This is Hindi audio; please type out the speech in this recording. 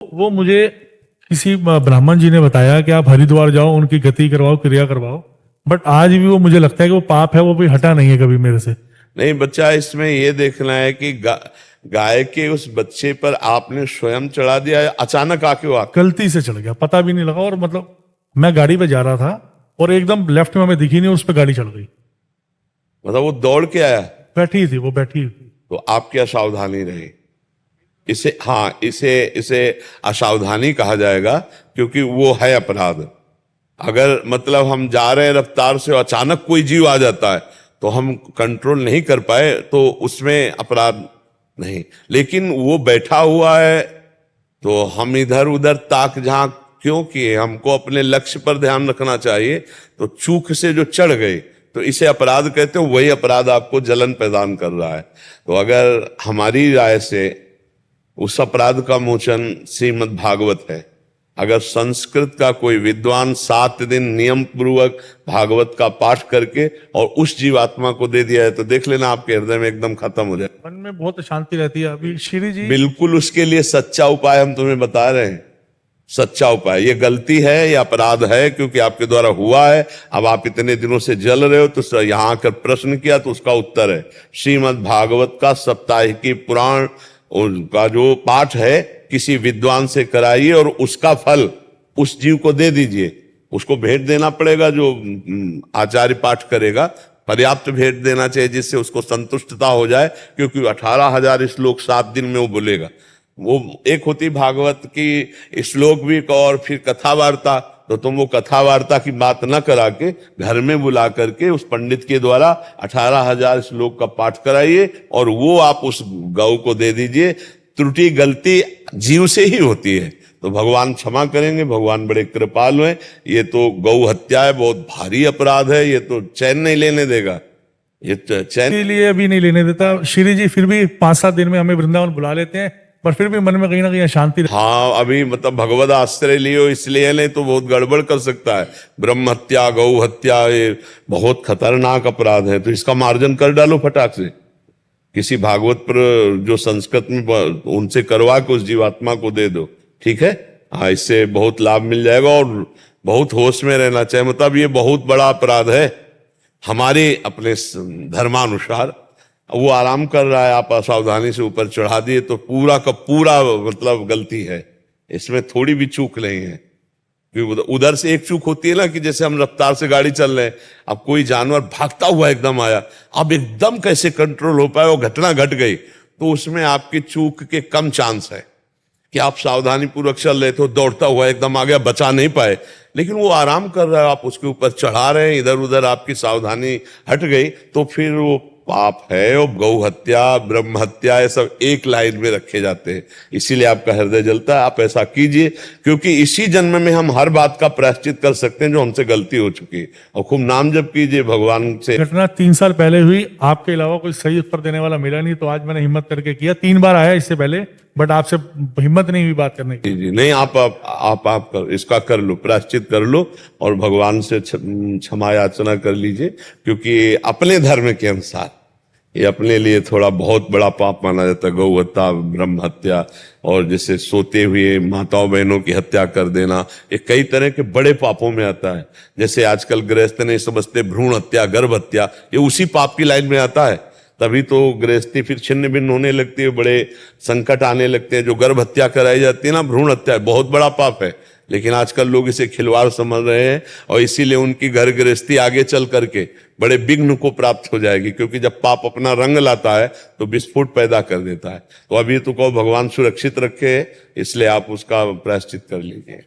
वो मुझे किसी ब्राह्मण जी ने बताया कि आप हरिद्वार जाओ, उनकी गति करवाओ, क्रिया करवाओ। बट आज भी वो मुझे लगता है कि वो पाप है, वो भी हटा नहीं है कभी मेरे से। नहीं बच्चा, इसमें ये देखना है कि गाय के उस बच्चे पर आपने स्वयं चढ़ा दिया या अचानक आके वो गलती से चढ़ गया, पता भी नहीं लगा। और मतलब मैं गाड़ी पे जा रहा था और एकदम लेफ्ट में हमें दिखी नहीं, उस पर गाड़ी चढ़ गई। मतलब वो दौड़ के आया बैठी थी, वो बैठी हुई थी। तो आप क्या सावधानी रही? इसे, हाँ, इसे इसे असावधानी कहा जाएगा, क्योंकि वो है अपराध। अगर मतलब हम जा रहे हैं रफ्तार से और अचानक कोई जीव आ जाता है तो हम कंट्रोल नहीं कर पाए तो उसमें अपराध नहीं। लेकिन वो बैठा हुआ है तो हम इधर उधर ताक झांक क्यों किए? हमको अपने लक्ष्य पर ध्यान रखना चाहिए। तो चूक से जो चढ़ गए तो इसे अपराध कहते हो, वही अपराध आपको जलन प्रदान कर रहा है। तो अगर हमारी राय से उस अपराध का मोचन श्रीमद् भागवत है। अगर संस्कृत का कोई विद्वान 7 दिन नियम पूर्वक भागवत का पाठ करके और उस जीवात्मा को दे दिया है तो देख लेना आपके हृदय में एकदम खत्म हो जाए। मन में बहुत शांति रहती है। अभी श्री जी बिल्कुल उसके लिए सच्चा उपाय हम तुम्हें बता रहे हैं। सच्चा उपाय, ये गलती है, ये अपराध है क्योंकि आपके द्वारा हुआ है। अब आप इतने दिनों से जल रहे हो तो यहां आकर प्रश्न किया तो उसका उत्तर है श्रीमद् भागवत का साप्ताहिकी पुराण उनका जो पाठ है किसी विद्वान से कराइए और उसका फल उस जीव को दे दीजिए। उसको भेंट देना पड़ेगा, जो आचार्य पाठ करेगा पर्याप्त भेंट देना चाहिए जिससे उसको संतुष्टता हो जाए, क्योंकि 18,000 श्लोक 7 दिन में वो बोलेगा। वो एक होती भागवत की श्लोक भी और फिर कथा वार्ता, तो तुम वो कथा वार्ता की बात न करा के घर में बुला करके उस पंडित के द्वारा 18,000 श्लोक का पाठ कराइए और वो आप उस गौ को दे दीजिए। त्रुटि गलती जीव से ही होती है तो भगवान क्षमा करेंगे, भगवान बड़े कृपालु हैं। ये तो गौ हत्या है, बहुत भारी अपराध है, ये तो चैन नहीं लेने देगा। ये चैन के लिए अभी नहीं लेने देता श्री जी। फिर भी 5-7 दिन में हमें वृंदावन बुला लेते हैं, पर फिर भी मन में कहीं ना कहीं अशांति। हाँ, अभी मतलब भगवत आश्रय लियो इसलिए, नहीं तो बहुत गड़बड़ कर सकता है। ब्रह्म हत्या, गौ हत्या, ये बहुत खतरनाक अपराध है। तो इसका मार्जन कर डालो फटाक से, किसी भागवत पर जो संस्कृत में उनसे करवा के उस जीवात्मा को दे दो, ठीक है? हाँ, इससे बहुत लाभ मिल जाएगा और बहुत होश में रहना चाहिए। मतलब ये बहुत बड़ा अपराध है हमारे अपने धर्मानुसार। वो आराम कर रहा है, आप असावधानी से ऊपर चढ़ा दिए तो पूरा का पूरा मतलब गलती है, इसमें थोड़ी भी चूक नहीं है। उधर से एक चूक होती है ना कि जैसे हम रफ्तार से गाड़ी चल रहे हैं, अब कोई जानवर भागता हुआ एकदम आया, अब एकदम कैसे कंट्रोल हो पाए, वो घटना घट गई, तो उसमें आपकी चूक के कम चांस है कि आप सावधानी पूर्वक चल रहे थे, दौड़ता हुआ एकदम आ गया, बचा नहीं पाए। लेकिन वो आराम कर रहा है, आप उसके ऊपर चढ़ा रहे हैं, इधर उधर आपकी सावधानी हट गई तो फिर वो पाप है। और गौ हत्या, ब्रह्म हत्या, ये सब एक लाइन में रखे जाते हैं, इसीलिए आपका हृदय जलता है। आप ऐसा कीजिए, क्योंकि इसी जन्म में हम हर बात का प्रायश्चित कर सकते हैं जो हमसे गलती हो चुकी है। और खूब नाम जप कीजिए भगवान से। घटना 3 साल पहले हुई, आपके अलावा कोई सही उत्तर देने वाला मिला नहीं, तो आज मैंने हिम्मत करके किया। 3 बार आया इससे पहले, बट आपसे हिम्मत नहीं हुई बात करने की। जी नहीं, आप इसका कर लो, प्रायश्चित कर लो और भगवान से क्षमा याचना कर लीजिए, क्योंकि अपने धर्म के अनुसार ये अपने लिए थोड़ा बहुत बड़ा पाप माना जाता है। गौ हत्या, ब्रह्म हत्या, और जैसे सोते हुए माताओं बहनों की हत्या कर देना, ये कई तरह के बड़े पापों में आता है। जैसे आजकल गृहस्थ नहीं समझते भ्रूण हत्या, गर्भ हत्या, ये उसी पाप की लाइन में आता है। तभी तो गृहस्थी फिर छिन्न भिन्न होने लगती है, बड़े संकट आने लगते हैं। जो गर्भ हत्या कराई जाती है ना, भ्रूण हत्या, बहुत बड़ा पाप है, लेकिन आजकल लोग इसे खिलवाड़ समझ रहे हैं और इसीलिए उनकी घर गृहस्थी आगे चल करके बड़े विघ्न को प्राप्त हो जाएगी, क्योंकि जब पाप अपना रंग लाता है तो विस्फोट पैदा कर देता है। तो अभी तो कहो भगवान सुरक्षित रखे, इसलिए आप उसका प्रायश्चित कर लीजिए।